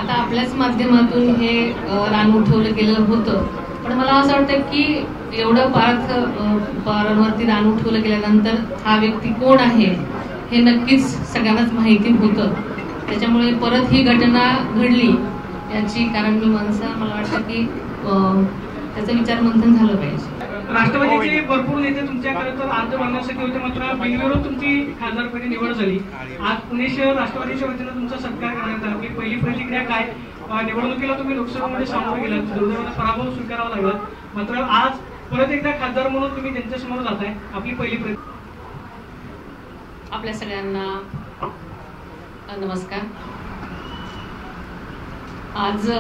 आता आपल्याच माध्यमातून हे रान उठवलं गेलेलं होतं, पण मला असं वाटतं की एवढं पारावरती रान उठवलं गेल्यानंतर हा व्यक्ती कोण आहे हे नक्कीच सगळ्यांनाच माहिती होतं. त्याच्यामुळे परत ही घटना घडली याची कारण मी मला वाटतं की त्याचं विचारमंथन झालं पाहिजे. राष्ट्रवादीचे भरपूर नेते तुमच्याकडे तर अर्ज भरण्यासाठी होते, मात्र बिनविरोध तुमची खासदारपदी निवड झाली. आज पुणे शहर राष्ट्रवादीच्या वतीनं तुमचा सत्कार करण्यात आला. आपली पहिली प्रतिक्रिया काय? निवडणुकीला तुम्ही लोकसभेमध्ये सामोरे गेलात, दुर्दैवाने पराभव स्वीकारावा लागला, मात्र आज परत एकदा खासदार म्हणून तुम्ही त्यांच्यासमोर जाताय. आपली पहिली प्रतिक्रिया. आपल्या सगळ्यांना नमस्कार. आज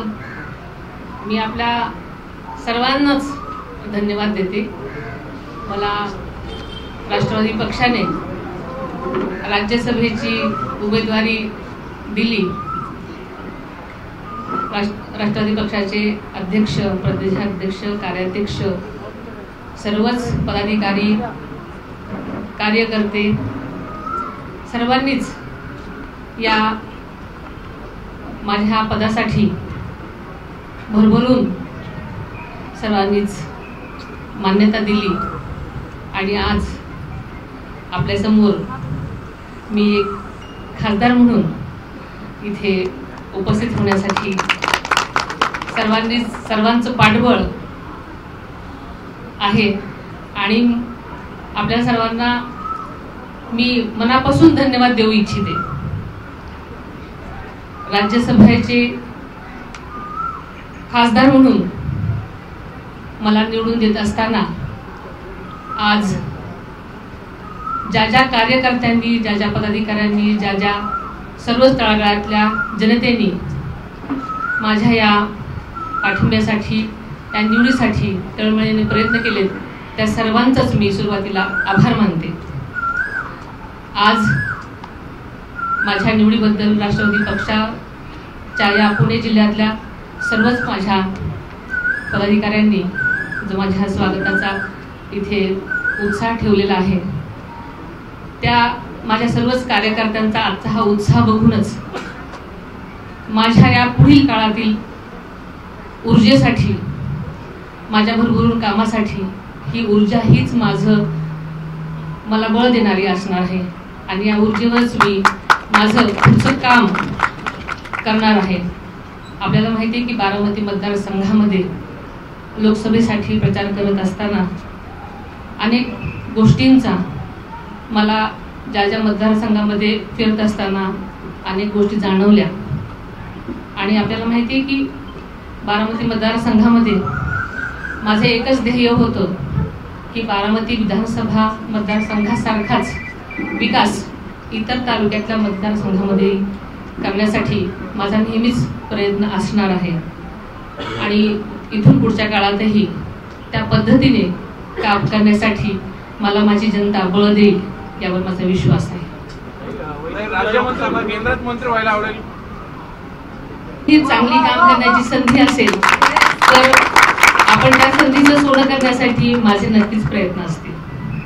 मी आपल्या सर्वांनाच धन्यवाद देते. मला राष्ट्रवादी पक्षाने राज्यसभेची उमेदवारी दिली. राष्ट्रवादी पक्षाचे अध्यक्ष, प्रदेशाध्यक्ष, कार्याध्यक्ष, सर्वच पदाधिकारी, कार्यकर्ते सर्वांनीच या माझ्या पदासाठी भरभरून सर्वांनीच मान्यता दिली आणि आज आपल्यासमोर मी एक खासदार म्हणून इथे उपस्थित होण्यासाठी सर्वांचं पाठबळ आहे आणि आपल्या सर्वांना मी मनापासून धन्यवाद देऊ इच्छिते. राज्यसभेचे खासदार म्हणून मला निवडून देत असताना आज ज्या ज्या कार्यकर्त्यांनी, ज्या ज्या पदाधिकाऱ्यांनी, ज्या ज्या सर्व तळागाळातल्या जनतेने माझ्या या पाठिंब्यासाठी, या निवडीसाठी तळमळीने प्रयत्न केलेत, त्या सर्वांचाच मी सुरुवातीला आभार मानते. आज माझ्या निवडीबद्दल राष्ट्रवादी पक्षाच्या या पुणे जिल्ह्यातल्या सर्वच माझ्या पदाधिकाऱ्यांनी जो माझ्या स्वागताचा इथे उत्साह ठेवलेला आहे, त्या माझ्या सर्वच कार्यकर्त्यांचा आजचा हा उत्साह बघूनच माझ्या या पुढील काळातील ऊर्जेसाठी, माझ्या भरभरून कामासाठी ही ऊर्जा हीच मला बळ देणारी असणार आहे आणि या ऊर्जेवरच मी माझं पुढचं काम करणार आहे. आपल्याला माहिती आहे की बारामती मतदारसंघामध्ये लोकसभेसाठी प्रचार करत असताना अनेक गोष्टींचा मला ज्या ज्या मतदारसंघामध्ये फिरत असताना अनेक गोष्टी जाणवल्या आणि आपल्याला माहिती आहे की बारामती मतदारसंघामध्ये माझे एकच ध्येय होतं की बारामती विधानसभा मतदारसंघासारखाच विकास इतर तालुक्यातल्या मतदारसंघामध्ये करण्यासाठी माझा नेहमीच प्रयत्न असणार आहे आणि इथून पुढच्या काळातही त्या पद्धतीने काम करण्यासाठी मला माझी जनता बळ देईल यावर माझा विश्वास आहे. केंद्रात मंत्री व्हायला आवडेल. ही चांगली काम करण्याची संधी असेल तर आपण त्या संधीचं सोनं करण्यासाठी माझे नक्कीच प्रयत्न असतील.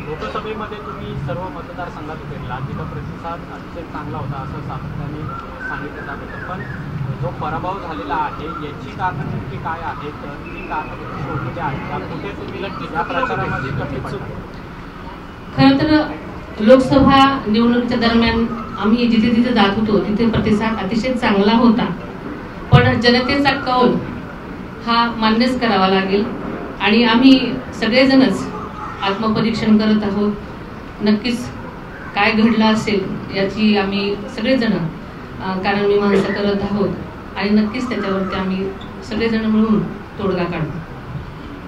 लोकसभेमध्ये तुम्ही सर्व मतदारसंघात फिरला, तिथं प्रतिसाद अतिशय चांगला होता असं सातत्याने सांगितलं जात होतं, पण जो पराभव झालेला आहे याची कारणं नेमकी काय आहेत? ती कारणं शोधलेली आहेत, कुठे तुम्ही या प्रचारामध्ये कमी पडला? खरं तर लोकसभा निवडणुकीच्या दरम्यान आम्ही जिथे जिथे जात होतो तिथे प्रतिसाद अतिशय चांगला होता, पण जनतेचा कौल हा मान्यच करावा लागेल आणि आम्ही सगळेजणच आत्मपरीक्षण करत आहोत. नक्कीच काय घडलं असेल याची आम्ही सगळेजण कारणमीमांसा करत आहोत आणि नक्कीच त्याच्यावरती आम्ही सगळेजण मिळून तोडगा काढू.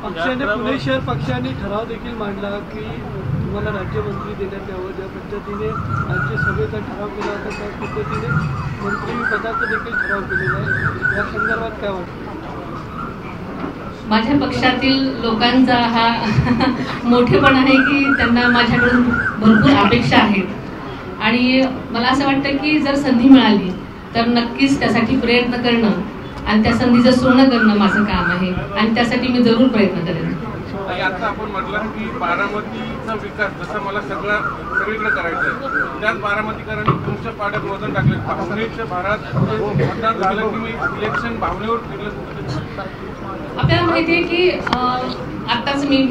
पक्षाने पुणे शहर पक्षाने ठराव देखील मांडला की तुम्हाला राज्यमंत्री देण्यात यावं. ज्या पद्धतीने राज्यसभेचा ठराव केला होता त्या पद्धतीने मंत्री पदाचा देखील ठराव केलेला आहे. या संदर्भात काय वाटतं? माझ्या पक्षातील लोकांचा हा मोठेपणा आहे की त्यांना माझ्याकडून भरपूर अपेक्षा आहेत आणि मला असं वाटतं की जर संधी मिळाली तर नक्कीच त्यासाठी प्रयत्न करणं आणि त्या संधीचं सोनं करणं माझं काम आहे आणि त्यासाठी मी जरूर प्रयत्न करेन. आणि आता आपण म्हटलं की बारामतीचा विकास जसा मला सगळीकडे करायचा आहे, त्याच बारामतीकरांनी तुमच्या पाड्यात वजन टाकले. काँग्रेसच्या भारात मतदान झालं की मी इलेक्शन भावनेवर फिरलं. आपल्याला माहिती आहे की आत्ताच मी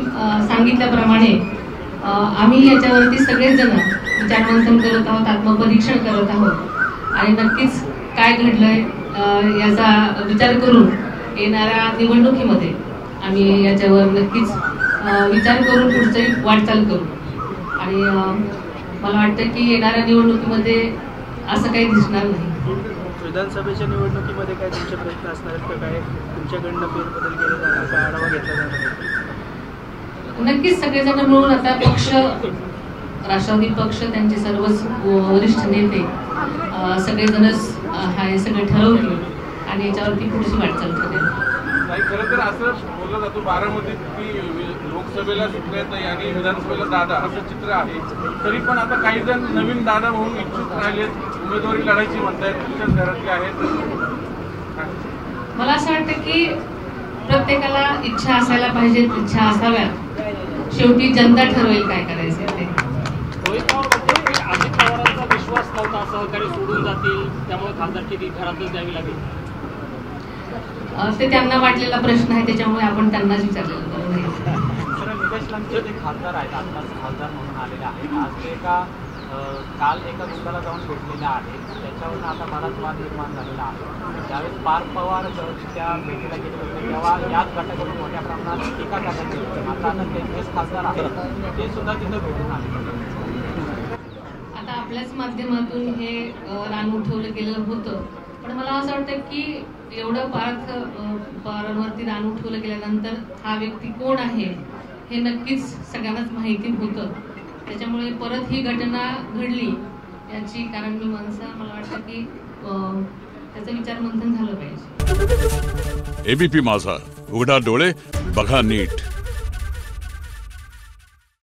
सांगितल्याप्रमाणे आम्ही याच्यावरती सगळेजण विचारमंथन करत आहोत, आत्मपरीक्षण करत आहोत आणि नक्कीच काय घडलंय याचा विचार करून येणाऱ्या निवडणुकीमध्ये आम्ही याच्यावर नक्कीच विचार करून पुढची वाटचाल करू. आणि मला वाटतं की येणाऱ्या निवडणुकीमध्ये असं काही दिसणार नाही. विधानसभेच्या निवडणुकीमध्ये काय तुमचे प्रयत्न असणार आहेत का? काय तुमच्याकडनं फेरबदल केले जाणार, काय आढावा घेतला जाणार? नक्कीच सगळेजण मिळून आता पक्ष, राष्ट्रवादी पक्ष, त्यांचे सर्वच वरिष्ठ नेते सगळेजणच हे सगळे ठरवतील आणि याच्यावरती पुढची वाटचाल करेल. नाही, खरं तर असं बोललं जातो बारामतीत की लोकसभेला सुप्रियाताई नाही आणि विधानसभेला दादा असं चित्र आहे. तरी पण आता काही जण नवीन दादा म्हणून इच्छुक राहिलेत, उमेदवारी लढायची म्हणतायत, तुमच्याच घरातले आहेत. मला असं वाटतं की प्रत्येकाला इच्छा असायला पाहिजे, इच्छा असाव्यात. शेवटी जनता ठरवेल काय करायचं ते. रोहित पवार म्हणते की अजित पवारांचा विश्वास नव्हता, सहकारी सोडून जातील, त्यामुळे खासदारकी घरातच द्यावी लागेल. ते त्यांना वाटलेला प्रश्न आहे, त्याच्यामुळे आपण त्यांनाच विचारलेलं बरं नाही. निलेश लंके जे खासदार आहेत, आत्ताच खासदार म्हणून आलेले आहेत, आज ते काल एका मुद्द्याला जाऊन भेटलेले आहेत, त्याच्यावरून आता बराच वाद निर्माण झालेला आहे. ज्यावेळेस पार्थ पवार त्या भेटीला गेले होते तेव्हा याच गटाकडून मोठ्या प्रमाणात टीका करण्यात येत होती. मात्र आता त्यांचेच खासदार आहेत, ते सुद्धा तिथं भेटून आले. आता आपल्याच माध्यमातून हे रान उठवलं गेलं होतं, पण मला असं वाटतं की एवढं पार्थ पवारांवरती रान उठवलं गेल्यानंतर हा व्यक्ती कोण आहे हे नक्कीच सगळ्यांनाच माहिती होतं. त्याच्यामुळे परत ही घटना घडली याची कारण मी मला वाटतं की त्याचं विचारमंथन झालं पाहिजे. एबीपी माझा, उघडा डोळे बघा नीट.